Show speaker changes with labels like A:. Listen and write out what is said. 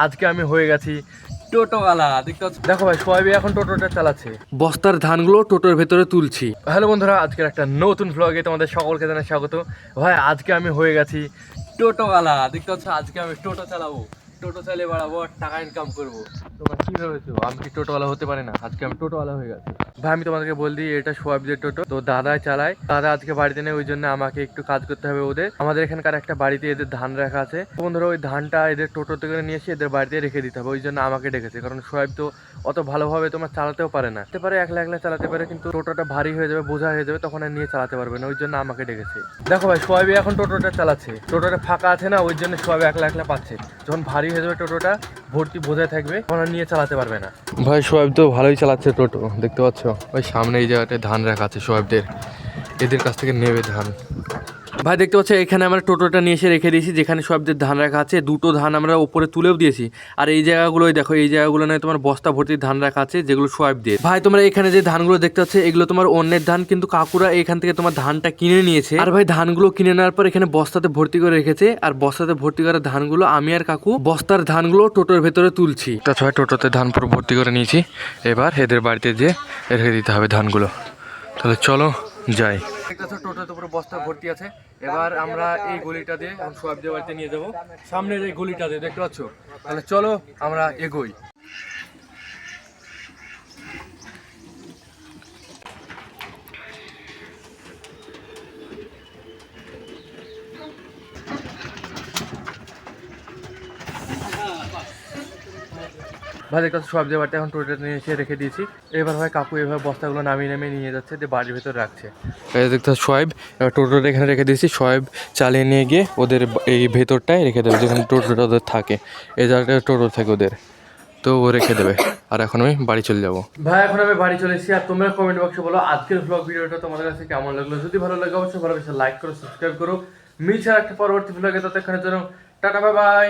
A: আজকে আমি হয়ে গেছি টোটোওয়ালা। দেখো ভাই সোয়াইবি এখন টোটোটা চালাচ্ছে, বস্তার ধানগুলো টোটোর ভেতরে তুলছি। হ্যালো বন্ধুরা, আজকের একটা নতুন ভ্লগে তোমাদের সকলকে জানাই স্বাগত। ভাই আজকে আমি হয়ে গেছি টোটোওয়ালা। দেখতে পাচ্ছ আজকে আমি টোটো চালাবো, টোটো চালিয়ে বেড়াবো আর টাকা ইনকাম করবো। তোমরা কি ভেবেছো আমি কি টোটোওয়ালা হতে পারি না? আজকে আমি টোটোওয়ালা হয়ে গেছি। ভাই আমি তোমাদেরকে বল দিই, এটা সোয়াইবদের টোটো। তো দাদাই চালায়, দাদা আজকে বাড়িতে নেই, ওই জন্য আমাকে একটু কাজ করতে হবে ওদের। আমাদের এখানকার একটা বাড়িতে এদের ধান রাখা আছে, বন্ধুরা ওই ধানটা এদের টোটো থেকে নিয়ে এসে এদের বাড়িতে রেখে দিতে হবে, ওই জন্য আমাকে ডেকেছে। কারণ সোয়াইব তো অত ভালোভাবে তোমার চালাতেও পারে না, হতে পারে একলা একলা চালাতে পারে, কিন্তু টোটোটা ভারী হয়ে যাবে, বোঝা হয়ে যাবে, তখন আর নিয়ে চালাতে পারবে না, ওই জন্য আমাকে ডেকেছে। দেখো ভাই সোয়াইবি এখন টোটোটা চালাচ্ছে, টোটোটা ফাঁকা আছে না, ওই জন্য সোয়াইব একলা একলা পাচ্ছে। যখন ভারী হয়ে যাবে টোটোটা ভর্তি বোঝায় থাকবে, তখন আর নিয়ে চালাতে পারবে না। ভাই সোয়াইব তো ভালোই চালাচ্ছে টোটো, দেখতে পাচ্ছ ওই সামনে এই জায়গাটায় ধান রাখা আছে সোয়াইবদের, এদের কাছ থেকে নেবে ধান। ভাই দেখতে পাচ্ছ এখানে আমরা টোটোটা নিয়ে এসে রেখে দিয়েছি, যেখানে সোয়াইবদের ধান রাখা আছে। দুটো ধান আমরা উপরে তুলেও দিয়েছি, আর এই জায়গাগুলোই দেখো, এই জায়গাগুলো নয় তোমার বস্তা ভর্তি ধান রাখা আছে, যেগুলো সোয়াইবদের। ভাই তোমরা এখানে যে ধানগুলো দেখতে পাচ্ছ এগুলো তোমার অন্যের ধান, কিন্তু কাকুরা এখান থেকে তোমার ধানটা কিনে নিয়েছে। আর ভাই ধানগুলো কিনে নেওয়ার পর এখানে বস্তাতে ভর্তি করে রেখেছে, আর বস্তাতে ভর্তি করা ধানগুলো আমি আর কাকু বস্তার ধানগুলো টোটোর ভেতরে তুলছি। তাছাড়া টোটোতে ধান পুরো ভর্তি করে নিয়েছি, এবার এদের বাড়িতে যে রেখে দিতে হবে ধানগুলো। তাহলে চলো যাই। টোটোতে পুরো বস্তা ভর্তি আছে, এবার আমরা এই গলিটা দিয়ে এখন সোয়াইবদের বাড়িতে নিয়ে যাবো, সামনের এই গলিটা দিয়ে, দেখতে পাচ্ছ। তাহলে চলো আমরা এগোই। ভাই দেখতে সোয়াইবদের বাড়িতে এখন টোটোটা নিয়ে এসে রেখে দিয়েছি। এবার ভাই কাকু এভাবে বস্তাগুলো নামিয়ে নামিয়ে নিয়ে যাচ্ছে, দিয়ে বাড়ির ভেতর রাখছে। এই দেখতে সোয়াইব এবার টোটোটা এখানে রেখে দিয়েছি, সোয়াইব চালিয়ে নিয়ে গিয়ে ওদের এই ভেতরটায় রেখে দেবে, যেখানে টোটোটা ওদের থাকে, এই জায়গাটায় টোটো থাকে ওদের, তো ও রেখে দেবে। আর এখন আমি বাড়ি চলে যাবো। ভাই এখন আমি বাড়ি চলে এসেছি, আর তোমরা কমেন্ট বক্সে বলো আজকের ব্লগ ভিডিওটা তোমাদের কাছে কেমন লাগলো। যদি ভালো লাগে অবশ্যই ভালো লাইক করো, সাবস্ক্রাইব করো। মিলছে একটা পরবর্তী ব্লগে, ততক্ষণের জন্য টাটা বাই বাই।